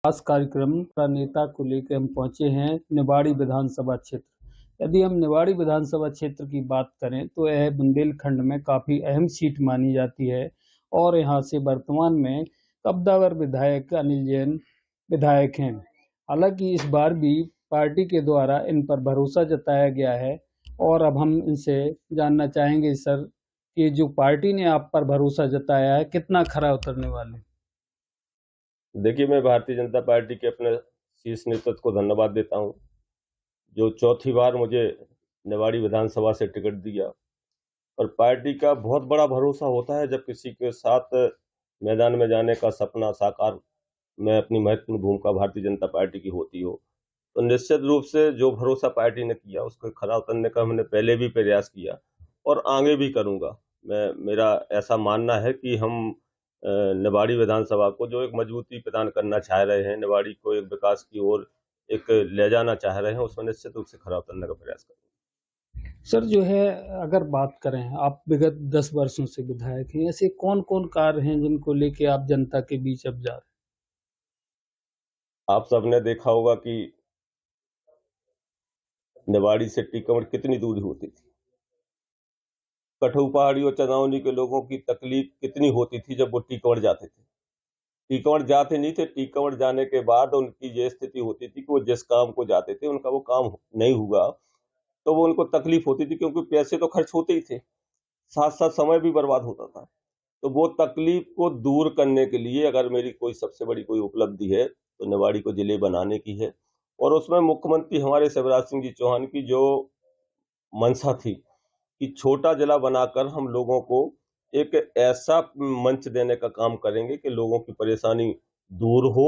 खास कार्यक्रम का नेता को लेकर हम पहुंचे हैं निवाड़ी विधानसभा क्षेत्र। यदि हम निवाड़ी विधानसभा क्षेत्र की बात करें तो यह बुंदेलखंड में काफी अहम सीट मानी जाती है और यहाँ से वर्तमान में कब्जावर विधायक अनिल जैन विधायक हैं। हालांकि इस बार भी पार्टी के द्वारा इन पर भरोसा जताया गया है और अब हम इनसे जानना चाहेंगे सर कि जो पार्टी ने आप पर भरोसा जताया है कितना खरा उतरने वाले। देखिए, मैं भारतीय जनता पार्टी के अपने शीर्ष नेतृत्व को धन्यवाद देता हूं, जो चौथी बार मुझे निवाड़ी विधानसभा से टिकट दिया। और पार्टी का बहुत बड़ा भरोसा होता है जब किसी के साथ मैदान में जाने का सपना साकार में अपनी महत्वपूर्ण भूमिका भारतीय जनता पार्टी की होती हो, तो निश्चित रूप से जो भरोसा पार्टी ने किया उसको खरा उतरने का हमने पहले भी प्रयास किया और आगे भी करूंगा। मेरा ऐसा मानना है कि हम निवाड़ी विधानसभा को जो एक मजबूती प्रदान करना चाह रहे हैं, निवाड़ी को एक विकास की ओर एक ले जाना चाह रहे हैं, उसमें निश्चित रूप से खरा उतरने का प्रयास करेंगे। सर जो है, अगर बात करें, आप विगत 10 वर्षों से विधायक हैं, ऐसे कौन कौन कार्य हैं जिनको लेके आप जनता के बीच अब जा रहे हैं? आप सबने देखा होगा कि निवाड़ी से टीकमगढ़ कितनी दूरी होती थी। कठऊ पहाड़ी और चंदौली के लोगों की तकलीफ कितनी होती थी जब वो टीकमगढ़ जाते थे। टीकमगढ़ जाते नहीं थे, टीकमगढ़ जाने के बाद उनकी ये स्थिति होती थी कि वो जिस काम को जाते थे उनका वो काम नहीं हुआ, तो वो उनको तकलीफ होती थी, क्योंकि पैसे तो खर्च होते ही थे, साथ साथ समय भी बर्बाद होता था। तो वो तकलीफ को दूर करने के लिए अगर मेरी कोई सबसे बड़ी कोई उपलब्धि है तो निवाड़ी को जिले बनाने की है। और उसमें मुख्यमंत्री हमारे शिवराज सिंह जी चौहान की जो मंशा थी कि छोटा जिला बनाकर हम लोगों को एक ऐसा मंच देने का काम करेंगे कि लोगों की परेशानी दूर हो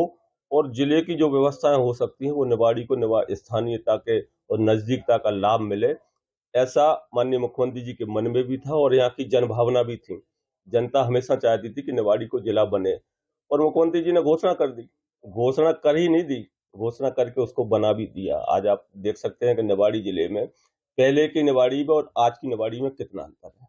और जिले की जो व्यवस्थाएं हो सकती हैं वो निवाड़ी को स्थानीयता के और नजदीकता का लाभ मिले। ऐसा माननीय मुख्यमंत्री जी के मन में भी था और यहाँ की जनभावना भी थी। जनता हमेशा चाहती थी कि निवाड़ी को जिला बने और मुख्यमंत्री जी ने घोषणा कर दी। घोषणा कर ही नहीं दी, घोषणा करके उसको बना भी दिया। आज आप देख सकते हैं कि निवाड़ी जिले में पहले की निवाड़ी में और आज की निवाड़ी में कितना अंतर है।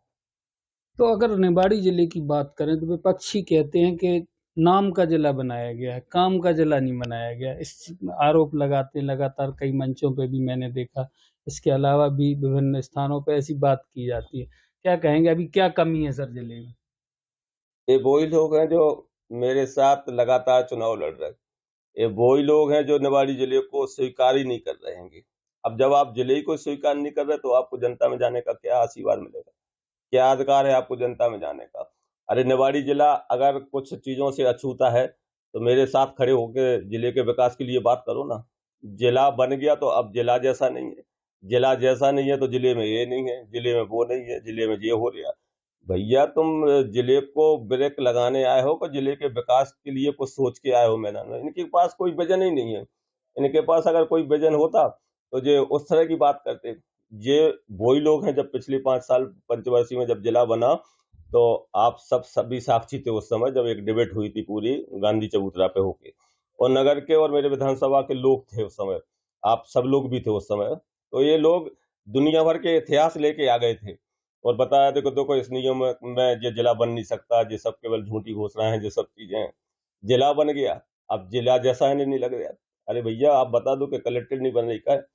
तो अगर निवाड़ी जिले की बात करें तो विपक्षी कहते हैं कि नाम का जिला बनाया गया है, काम का जिला नहीं बनाया गया। इस आरोप लगाते हैं लगातार, कई मंचों पे भी मैंने देखा। इसके अलावा भी विभिन्न स्थानों पे ऐसी बात की जाती है। क्या कहेंगे, अभी क्या कमी है सर जिले में? ये वही लोग हैं जो मेरे साथ लगातार चुनाव लड़ रहे हैं। ये वही लोग हैं जो निवाड़ी जिले को स्वीकार ही नहीं कर रहे हैं। अब जब आप जिले को स्वीकार नहीं कर रहे तो आपको जनता में जाने का क्या आशीर्वाद मिलेगा, क्या अधिकार है आपको जनता में जाने का? अरे निवाड़ी जिला अगर कुछ चीजों से अछूता है तो मेरे साथ खड़े होकर जिले के विकास के लिए बात करो ना। जिला बन गया तो अब जिला जैसा नहीं है, जिला जैसा नहीं है तो जिले में ये नहीं है, जिले में वो नहीं है, जिले में ये हो रहा। भैया तुम जिले को ब्रेक लगाने आए हो कि जिले के विकास के लिए कुछ सोच के आए हो मैदान में? इनके पास कोई विजन ही नहीं है। इनके पास अगर कोई विजन होता तो ये उस तरह की बात करते। ये वही लोग हैं जब पिछले 5 साल पंचवर्षीय में जब जिला बना तो आप सभी साक्षी थे उस समय जब एक डिबेट हुई थी पूरी गांधी चबूतरा पे होके, और नगर के और मेरे विधानसभा के लोग थे उस समय, आप सब लोग भी थे उस समय। तो ये लोग दुनिया भर के इतिहास लेके आ गए थे और बताया था कि देखो इस नियम में ये जिला बन नहीं सकता, ये सब केवल झूठी घोषणाएं हैं, ये सब चीजें हैं। जिला बन गया, अब जिला जैसा है नहीं लग रहा। अरे भैया आप बता दो कि कलेक्ट्रेट नहीं बन रही का है,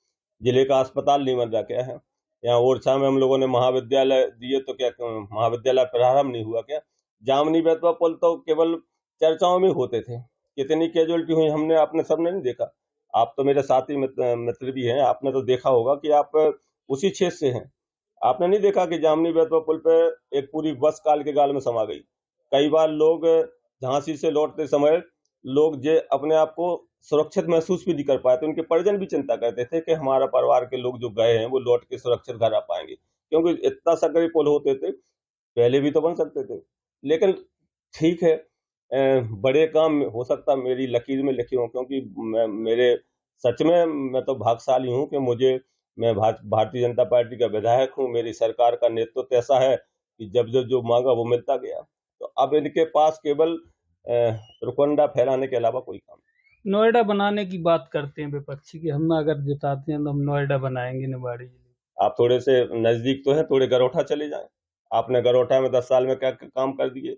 जिले का अस्पताल नहीं बन रहा क्या है? यहाँ ओरछा में हम लोगों ने महाविद्यालय दिए तो क्या महाविद्यालय प्रारंभ नहीं हुआ क्या? जामनी बेतवा पुल तो केवल चर्चाओं में होते थे, कितनी कैजुअलिटी हुई हमने आपने सबने नहीं देखा। आप तो मेरे साथी मित्र भी हैं, आपने तो देखा होगा कि आप उसी क्षेत्र से हैं। आपने नहीं देखा कि जामनी बेतवा पुल पे एक पूरी बस काल के गाल में समा गई। कई बार लोग झांसी से लौटते समय लोग जे अपने आप को सुरक्षित महसूस भी नहीं कर पाए, तो उनके परिजन भी चिंता करते थे कि हमारा परिवार के लोग जो गए हैं वो लौट के सुरक्षित घर आ पाएंगे, क्योंकि इतना सकरे पुल होते थे। पहले भी तो बन सकते थे, लेकिन ठीक है, बड़े काम हो सकता मेरी लकीर में लिखे हों, क्योंकि मेरे सच में मैं तो भाग्यशाली हूँ कि मैं भारतीय जनता पार्टी का विधायक हूँ। मेरी सरकार का नेतृत्व ऐसा है कि जब जब जो मांगा वो मिलता गया। तो अब इनके पास केवल रुकंडा फैलाने के अलावा कोई काम नहीं। नोएडा बनाने की बात करते हैं विपक्षी की, हम अगर जिताते हैं तो हम नोएडा बनाएंगे निवाड़ी जिले। आप थोड़े से नजदीक तो हैं, थोड़े गरोठा चले जाएं। आपने गरोठा में 10 साल में क्या काम कर दिए?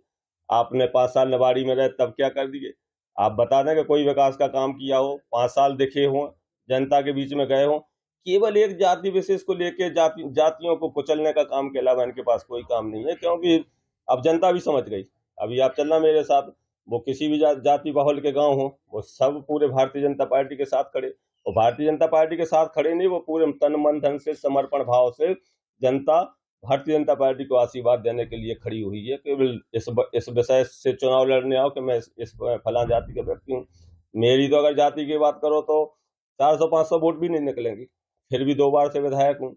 आपने 5 साल निवाड़ी में रहे तब क्या कर दिए? आप बता दें कि कोई विकास का काम किया हो, 5 साल दिखे हों, जनता के बीच में गए हों, केवल एक जाति विशेष को लेके जातियों को कुचलने का काम के अलावा इनके पास कोई काम नहीं है, क्योंकि अब जनता भी समझ गई। अभी आप चलना मेरे साथ, वो किसी भी जाति बाहुल के गांव हो, वो सब पूरे भारतीय जनता पार्टी के साथ खड़े, और भारतीय जनता पार्टी के साथ खड़े नहीं, वो पूरे तन मन धन से समर्पण भाव से जनता भारतीय जनता पार्टी को आशीर्वाद देने के लिए खड़ी हुई है। केवल इस विषय से चुनाव लड़ने आओ कि मैं इस फला जाति का व्यक्ति हूँ। मेरी तो अगर जाति की बात करो तो 400-500 वोट भी नहीं निकलेंगी, फिर भी 2 बार से विधायक हूँ,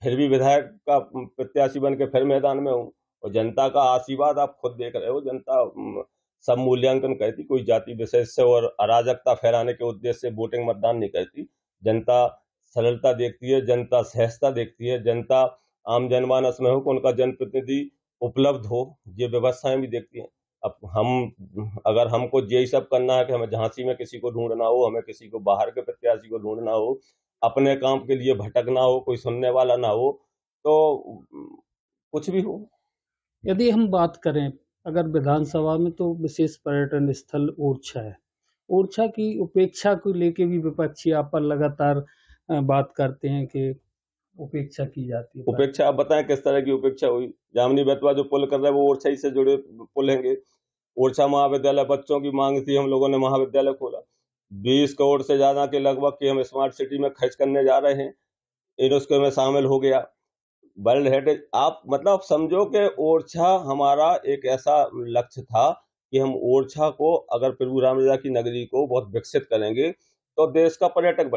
फिर भी विधायक का प्रत्याशी बन के फिर मैदान में हूँ, और जनता का आशीर्वाद आप खुद देख रहे हो। जनता सब मूल्यांकन करती, कोई जाति विशेष से और अराजकता फैलाने के उद्देश्य से वोटिंग मतदान नहीं करती। जनता सरलता देखती है, जनता सहजता देखती है, जनता आम जनमानस में हो कि उनका जनप्रतिनिधि उपलब्ध हो, ये व्यवस्थाएं भी देखती हैं। अब अगर हमको यही सब करना है कि हमें झांसी में किसी को ढूंढना हो, हमें किसी को बाहर के प्रत्याशी को ढूंढना हो, अपने काम के लिए भटकना हो, कोई सुनने वाला ना हो, तो कुछ भी हो। यदि हम बात करें अगर विधानसभा में, तो विशेष पर्यटन स्थल ओरछा है। ओरछा की उपेक्षा को लेके भी विपक्षी आप पर लगातार बात करते हैं कि उपेक्षा की जाती है। उपेक्षा आप बताएं किस तरह की उपेक्षा हुई? जामनी बेतवा जो पुल कर रहे हैं वो ओरछा ही से जुड़े पुल हैंगे। ओरछा महाविद्यालय, बच्चों की मांग थी, हम लोगों ने महाविद्यालय खोला। 20 करोड़ से ज्यादा के लगभग की हम स्मार्ट सिटी में खर्च करने जा रहे हैं, यूनेस्को में शामिल हो गया, वर्ल्ड हेरिटेज। आप मतलब समझो कि ओरछा हमारा एक ऐसा लक्ष्य था कि हम ओरछा को, अगर प्रभु रामलीला की नगरी को बहुत विकसित करेंगे तो देश का पर्यटक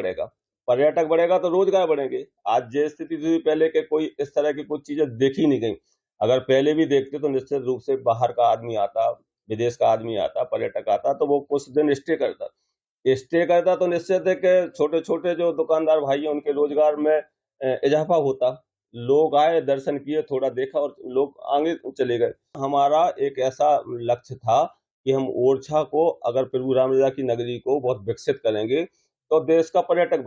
बढ़ेगा तो रोजगार बढ़ेंगे। आज ये स्थिति थी पहले के कोई इस तरह की कुछ चीजें देखी नहीं गई। अगर पहले भी देखते तो निश्चित रूप से बाहर का आदमी आता, विदेश का आदमी आता, पर्यटक आता, तो वो कुछ दिन स्टे करता तो निश्चित है कि छोटे छोटे जो दुकानदार भाई हैं उनके रोजगार में इजाफा होता। लोग आए, दर्शन किए, थोड़ा देखा और लोग आगे चले गए। हमारा एक ऐसा लक्ष्य था कि हम ओरछा को, अगर प्रभु रामलीला की नगरी को बहुत विकसित करेंगे तो देश का पर्यटक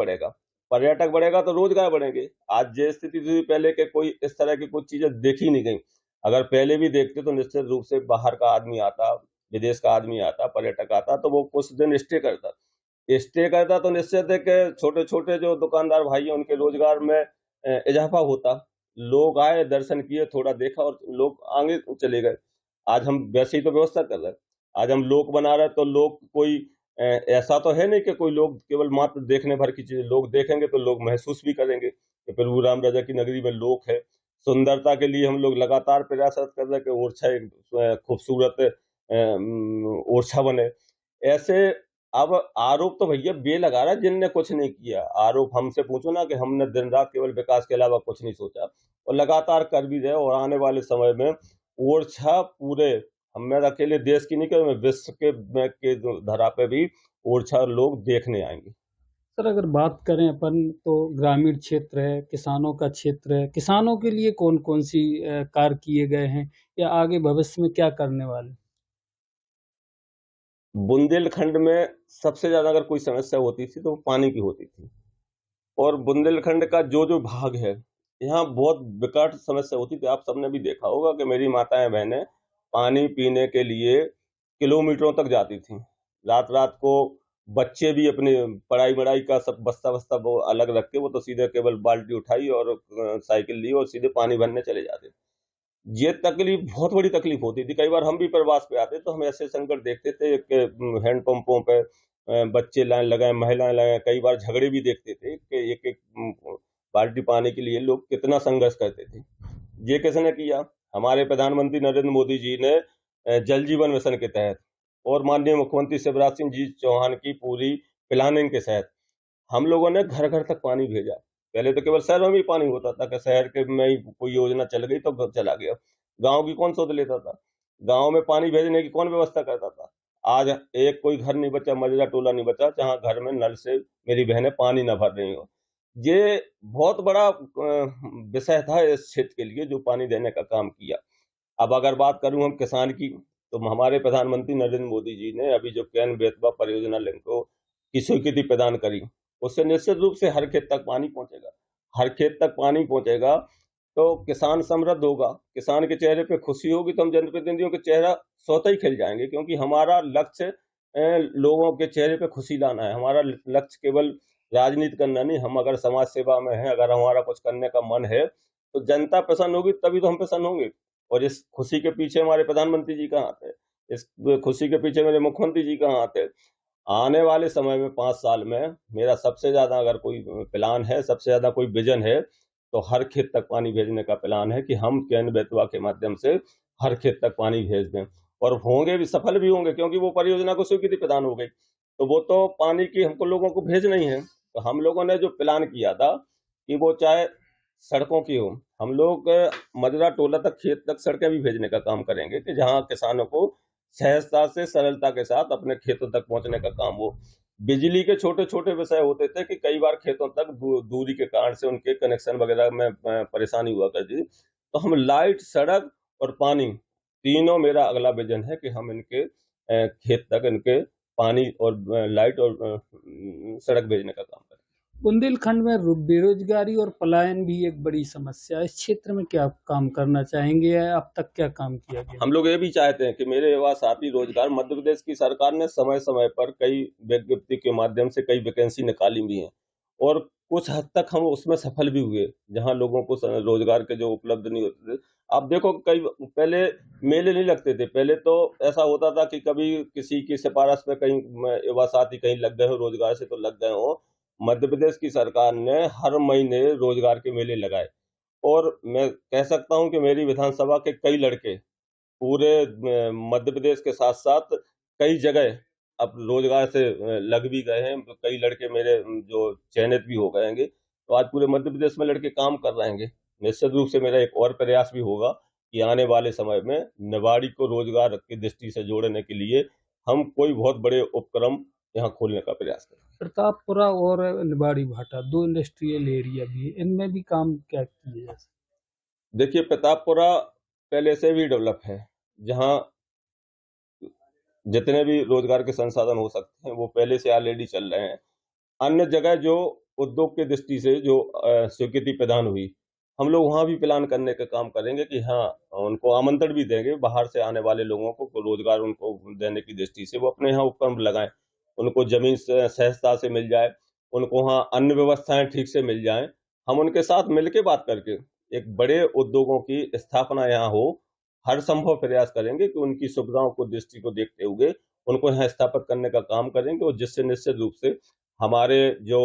बढ़ेगा तो रोजगार बढ़ेंगे। आज ये स्थिति थी पहले के कोई इस तरह की कुछ चीजें देखी नहीं गई। अगर पहले भी देखते तो निश्चित रूप से बाहर का आदमी आता, विदेश का आदमी आता, पर्यटक आता, तो वो कुछ दिन स्टे करता तो निश्चित है कि छोटे छोटे जो दुकानदार भाई हैं उनके रोजगार में इजाफा होता। लोग आए, दर्शन किए, थोड़ा देखा और लोग आगे चले गए। आज हम वैसे ही तो व्यवस्था कर रहे हैं। आज हम लोक बना रहे हैं, तो लोग कोई ऐसा तो है नहीं कि कोई लोग केवल मात्र देखने भर की चीजें, लोग देखेंगे तो लोग महसूस भी करेंगे कि प्रभु राम राजा की नगरी में लोक है। सुंदरता के लिए हम लोग लगातार प्रयासरत कर रहे हैं कि ओरछा एक खूबसूरत ओरछा बने। ऐसे अब आरोप तो भैया बे लगा रहा है जिनने कुछ नहीं किया। आरोप हमसे पूछो ना कि हमने दिन रात केवल विकास के अलावा कुछ नहीं सोचा, और लगातार कर भी रहे। और आने वाले समय में ओरछा पूरे, हम अकेले देश की नहीं कर, विश्व के धरा पे भी ओरछा लोग देखने आएंगे। सर अगर बात करें अपन, तो ग्रामीण क्षेत्र है, किसानों का क्षेत्र है, किसानों के लिए कौन कौन सी कार्य किए गए हैं या आगे भविष्य में क्या करने वाले? बुंदेलखंड में सबसे ज्यादा अगर कोई समस्या होती थी तो वो पानी की होती थी, और बुंदेलखंड का जो जो भाग है यहाँ बहुत विकट समस्या होती थी। आप सबने भी देखा होगा कि मेरी माताएं बहनें पानी पीने के लिए किलोमीटरों तक जाती थी। रात रात को बच्चे भी अपनी पढ़ाई वढ़ाई का सब बस्ता बस्ता वो अलग रख के, वो तो सीधे केवल बाल्टी उठाई और साइकिल ली और सीधे पानी भरने चले जाते। ये तकलीफ, बहुत बड़ी तकलीफ होती थी। कई बार हम भी प्रवास पे आते तो हम ऐसे संकट देखते थे कि हैंडपंपों पे बच्चे लाइन लगाए, महिलाएं लगाए। कई बार झगड़े भी देखते थे कि एक एक बाल्टी पानी के लिए लोग कितना संघर्ष करते थे। ये किसने किया? हमारे प्रधानमंत्री नरेंद्र मोदी जी ने जल जीवन मिशन के तहत और माननीय मुख्यमंत्री शिवराज सिंह जी चौहान की पूरी प्लानिंग के तहत हम लोगों ने घर घर तक पानी भेजा। पहले तो केवल शहरों में ही पानी होता था कि शहर के में ही कोई योजना चल गई तो चला गया, गांव की कौन सोच लेता था, गांव में पानी भेजने की कौन व्यवस्था करता था। आज एक कोई घर नहीं बचा, मजरा टोला नहीं बचा जहां घर में नल से मेरी बहनें पानी न भर रही हो। ये बहुत बड़ा विषय था इस क्षेत्र के लिए जो पानी देने का काम किया। अब अगर बात करूं हम किसान की, तो हमारे प्रधानमंत्री नरेंद्र मोदी जी ने अभी जो कैन बेतवा परियोजना लिंक को की स्वीकृति प्रदान करी, उससे निश्चित रूप से हर खेत तक पानी पहुंचेगा। हर खेत तक पानी पहुंचेगा तो किसान समृद्ध होगा, किसान के चेहरे पे खुशी होगी, तो हम जनप्रतिनिधियों के चेहरा स्वतः ही खिल जाएंगे। क्योंकि हमारा लक्ष्य लोगों के चेहरे पे खुशी लाना है। हमारा लक्ष्य केवल राजनीति करना नहीं, हम अगर समाज सेवा में हैं, अगर हमारा कुछ करने का मन है, तो जनता प्रसन्न होगी तभी तो हम प्रसन्न होंगे। और इस खुशी के पीछे हमारे प्रधानमंत्री जी का हाथ है, इस खुशी के पीछे मेरे मुख्यमंत्री जी का हाथ है। आने वाले समय में 5 साल में मेरा सबसे ज़्यादा अगर कोई प्लान है, सबसे ज़्यादा कोई विज़न है, तो हर खेत तक पानी भेजने का प्लान है कि हम केन बेतवा के माध्यम से हर खेत तक पानी भेज दें। और होंगे भी, सफल भी होंगे, क्योंकि वो परियोजना को स्वीकृति प्रदान हो गई। तो वो तो पानी की हमको लोगों को भेजना ही है। तो हम लोगों ने जो प्लान किया था कि वो चाहे सड़कों की हो, हम लोग मजरा टोला तक, खेत तक सड़कें भी भेजने का काम करेंगे कि जहाँ किसानों को सहजता से, सरलता के साथ अपने खेतों तक पहुंचने का काम हो। बिजली के छोटे छोटे विषय होते थे कि कई बार खेतों तक दूरी के कारण से उनके कनेक्शन वगैरह में परेशानी हुआ करती थी। तो हम लाइट, सड़क और पानी, तीनों मेरा अगला विजन है कि हम इनके खेत तक इनके पानी और लाइट और सड़क भेजने का काम करें। बुंदेलखंड में बेरोजगारी और पलायन भी एक बड़ी समस्या है। इस क्षेत्र में क्या काम करना चाहेंगे या अब तक क्या काम किया गया? हम लोग ये भी चाहते हैं कि मेरे युवा साथी रोजगार, मध्य प्रदेश की सरकार ने समय समय पर कई विज्ञप्ति के माध्यम से कई वैकेंसी निकाली भी हैं, और कुछ हद तक हम उसमें सफल भी हुए, जहां लोगों को रोजगार के जो उपलब्ध नहीं होते थे। आप देखो, कई पहले मेले नहीं लगते थे। पहले तो ऐसा होता था कि कभी किसी की सिफारिश पे कहीं युवा साथी कहीं लग गए हो रोजगार से, तो लग गए हो। मध्य प्रदेश की सरकार ने हर महीने रोजगार के मेले लगाए, और मैं कह सकता हूं कि मेरी विधानसभा के कई लड़के पूरे मध्य प्रदेश के साथ-साथ कई जगह अब रोजगार से लग भी गए हैं। कई लड़के मेरे जो चयनित भी हो गए हैंगे, तो आज पूरे मध्य प्रदेश में लड़के काम कर रहे हैंगे। निश्चित रूप से मेरा एक और प्रयास भी होगा कि आने वाले समय में निवाड़ी को रोजगार की दृष्टि से जोड़ने के लिए हम कोई बहुत बड़े उपक्रम यहाँ खोलने का प्रयास करें। प्रतापपुरा और निवाड़ी भाटा 2 इंडस्ट्रियल एरिया भी है, इनमें भी काम क्या किए जा सकते? देखिए, प्रतापपुरा पहले से भी डेवलप है, जहाँ जितने भी रोजगार के संसाधन हो सकते हैं वो पहले से ऑलरेडी चल रहे हैं। अन्य जगह जो उद्योग की दृष्टि से जो स्वीकृति प्रदान हुई, हम लोग वहाँ भी प्लान करने का काम करेंगे कि हाँ, उनको आमंत्रण भी देंगे, बाहर से आने वाले लोगों को रोजगार उनको देने की दृष्टि से वो अपने यहाँ उपक्रम लगाएं, उनको जमीन सहजता से मिल जाए, उनको वहाँ अन्य व्यवस्थाएं ठीक से मिल जाएं। हम उनके साथ मिलकर बात करके एक बड़े उद्योगों की स्थापना यहाँ हो, हर संभव प्रयास करेंगे कि उनकी सुविधाओं को, दृष्टि को देखते हुए उनको यहाँ स्थापित करने का काम करेंगे, और जिससे निश्चित रूप से हमारे जो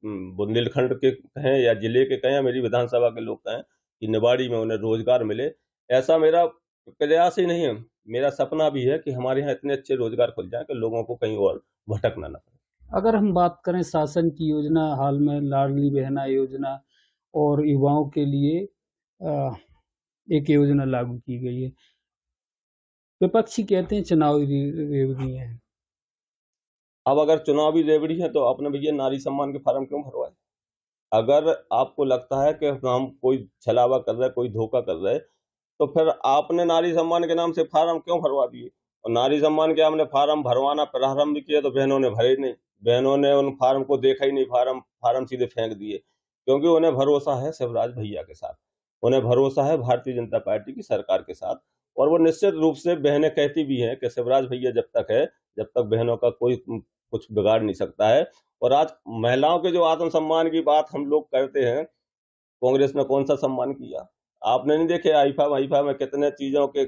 बुंदेलखंड के कहें या जिले के कहें या मेरी विधानसभा के लोग कहें कि निवाड़ी में उन्हें रोजगार मिले, ऐसा मेरा प्रयास ही नहीं है, मेरा सपना भी है कि हमारे यहाँ इतने अच्छे रोजगार खुल जाए कि लोगों को कहीं और भटकना ना पड़े। अगर हम बात करें शासन की योजना, हाल में लाडली बहना योजना और युवाओं के लिए एक योजना लागू की गई है। विपक्षी कहते हैं चुनावी रेवड़ी है। अब अगर चुनावी रेवड़ी है तो आपने भैया नारी सम्मान के फार्म क्यों भरवाए? अगर आपको लगता है कि हम कोई छलावा कर रहे, कोई धोखा कर रहे, तो फिर आपने नारी सम्मान के नाम से फार्म क्यों भरवा दिए? और नारी सम्मान के हमने फार्म भरवाना प्रारंभ किया तो बहनों ने भरे नहीं, बहनों ने उन फार्म को देखा ही नहीं, फार्म फार्म सीधे फेंक दिए, क्योंकि उन्हें भरोसा है शिवराज भैया के साथ, उन्हें भरोसा है भारतीय जनता पार्टी की सरकार के साथ। और वो निश्चित रूप से बहनें कहती भी हैं कि शिवराज भैया जब तक है, जब तक बहनों का कोई कुछ बिगाड़ नहीं सकता है। और आज महिलाओं के जो आत्मसम्मान की बात हम लोग करते हैं, कांग्रेस ने कौन सा सम्मान किया? आपने नहीं देखे आईफा वाईफा में कितने चीजों के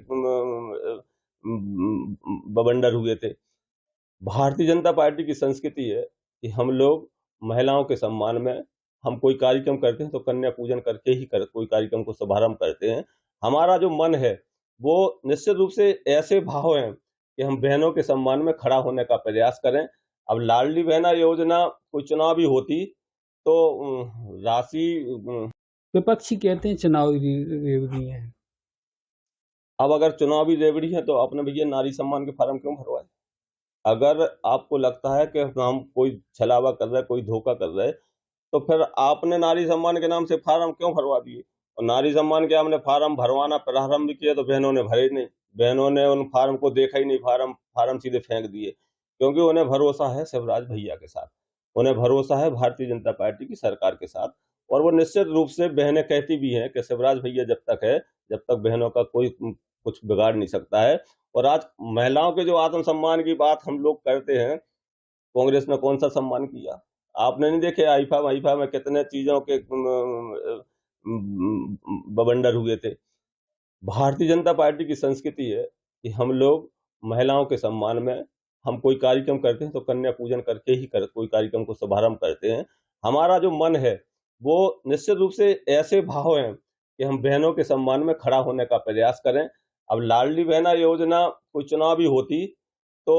बवंडर हुए थे। भारतीय जनता पार्टी की संस्कृति है कि हम लोग महिलाओं के सम्मान में, हम कोई कार्यक्रम करते हैं तो कन्या पूजन करके ही कोई कार्यक्रम को शुभारंभ करते हैं। हमारा जो मन है वो निश्चित रूप से ऐसे भाव हैं कि हम बहनों के सम्मान में खड़ा होने का प्रयास करें। अब लाडली बहना योजना कोई चुनावी होती तो राशि, विपक्षी कहते हैं चुनावी रेवड़ी है। अब अगर चुनावी रेवड़ी है तो आपने भैया नारी सम्मान के फार्म क्यों भरवाए? अगर आपको लगता है कि हम कोई छलावा कर रहे, कोई धोखा कर रहे, तो फिर आपने नारी सम्मान के नाम से फार्म क्यों भरवा दिए? और नारी सम्मान के हमने फार्म भरवाना प्रारंभ किया तो बहनों ने भरे नहीं, बहनों ने उन फार्म को देखा ही नहीं, फार्म फार्म सीधे फेंक दिए, क्योंकि उन्हें भरोसा है शिवराज भैया के साथ, उन्हें भरोसा है भारतीय जनता पार्टी की सरकार के साथ। और वो निश्चित रूप से बहनें कहती भी हैं कि शिवराज भैया जब तक है, जब तक बहनों का कोई कुछ बिगाड़ नहीं सकता है। और आज महिलाओं के जो आत्मसम्मान की बात हम लोग करते हैं, कांग्रेस ने कौन सा सम्मान किया? आपने नहीं देखे आईफा में कितने चीजों के बवंडर हुए थे। भारतीय जनता पार्टी की संस्कृति है कि हम लोग महिलाओं के सम्मान में हम कोई कार्यक्रम करते हैं तो कन्या पूजन करके ही कोई कार्यक्रम को शुभारंभ करते हैं। हमारा जो मन है वो निश्चित रूप से ऐसे भाव हैं कि हम बहनों के सम्मान में खड़ा होने का प्रयास करें। अब लाडली बहना योजना कोई चुनावी होती तो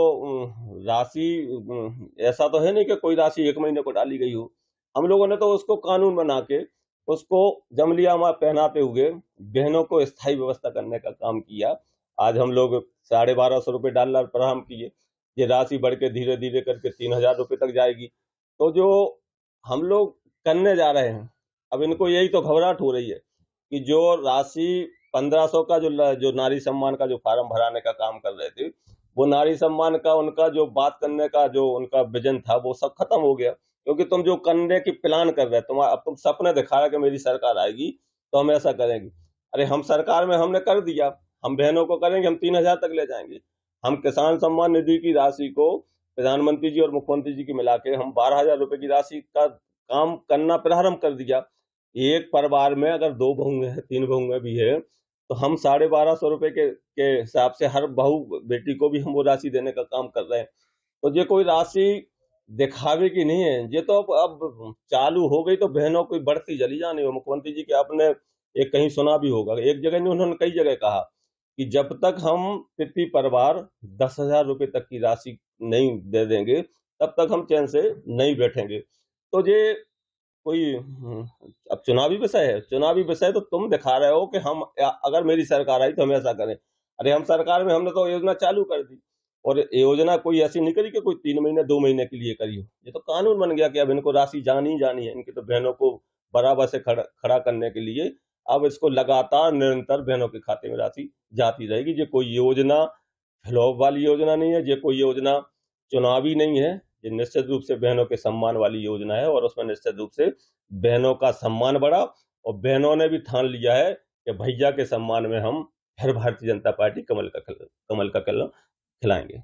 राशि ऐसा तो है नहीं कि कोई राशि 1 महीने को डाली गई हो। हम लोगों ने तो उसको कानून बना के उसको जमलियामा पहनाते हुए बहनों को स्थायी व्यवस्था करने का काम किया। आज हम लोग 1250 रुपये डालना प्रारंभ किए। ये राशि बढ़ के धीरे धीरे करके 3000 रुपये तक जाएगी। तो जो हम लोग करने जा रहे हैं, अब इनको यही तो घबराहट हो रही है कि जो राशि 1500 का जो नारी सम्मान का जो फार्म भराने का काम कर रहे थे, वो नारी सम्मान का उनका जो बात करने का जो उनका विजन था वो सब खत्म हो गया। क्योंकि तुम जो करने की प्लान कर रहे हो, अब तुम सपने दिखा रहे कि मेरी सरकार आएगी तो हम ऐसा करेंगे। अरे हम सरकार में हमने कर दिया, हम बहनों को करेंगे, हम 3000 तक ले जाएंगे। हम किसान सम्मान निधि की राशि को प्रधानमंत्री जी और मुख्यमंत्री जी की मिला के हम 12,000 रुपए की राशि का काम करना प्रारंभ कर दिया। एक परिवार में अगर 2 बहुएं हैं, 3 बहुएं भी है तो हम 1250 रुपए के हिसाब से हर बहू बेटी को भी हम वो राशि देने का काम कर रहे हैं। तो ये कोई राशि दिखावे की नहीं है, ये तो अब चालू हो गई तो बहनों की बढ़ती चली जानी है। मुख्यमंत्री जी के आपने एक कहीं सुना भी होगा, एक जगह नहीं उन्होंने कई जगह कहा कि जब तक हम प्रति परिवार 10,000 रुपए तक की राशि नहीं दे देंगे तब तक हम चैन से नहीं बैठेंगे। तो ये कोई अब चुनावी विषय है, चुनावी विषय तो तुम दिखा रहे हो कि हम अगर मेरी सरकार आई तो हम ऐसा करें। अरे हम सरकार में हमने तो योजना चालू कर दी और योजना कोई ऐसी नहीं करी कि कोई 3 महीने 2 महीने के लिए करी हो। ये तो कानून बन गया कि अब इनको राशि जानी ही जानी है। इनकी तो बहनों को बराबर से खड़ा करने के लिए अब इसको लगातार निरंतर बहनों के खाते में राशि जाती रहेगी। ये कोई योजना फ्लॉप वाली योजना नहीं है, ये कोई योजना चुनावी नहीं है। ये निश्चित रूप से बहनों के सम्मान वाली योजना है और उसमें निश्चित रूप से बहनों का सम्मान बढ़ा और बहनों ने भी ठान लिया है कि भैया के सम्मान में हम फिर भारतीय जनता पार्टी कमल का कलम खिलाएंगे।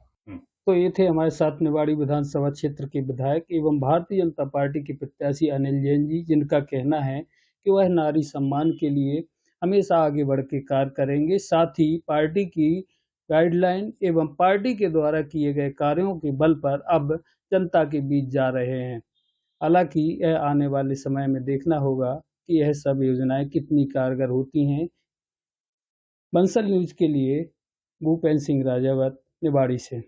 तो ये थे हमारे साथ निवाड़ी विधानसभा क्षेत्र के विधायक एवं भारतीय जनता पार्टी के प्रत्याशी अनिल जैन जी, जिनका कहना है कि वह नारी सम्मान के लिए हमेशा आगे बढ़ के कार्य करेंगे। साथ ही पार्टी की गाइडलाइन एवं पार्टी के द्वारा किए गए कार्यों के बल पर अब जनता के बीच जा रहे हैं। हालांकि यह आने वाले समय में देखना होगा कि यह सब योजनाएं कितनी कारगर होती हैं। बंसल न्यूज के लिए भूपेंद्र सिंह राजावत, निवाड़ी से।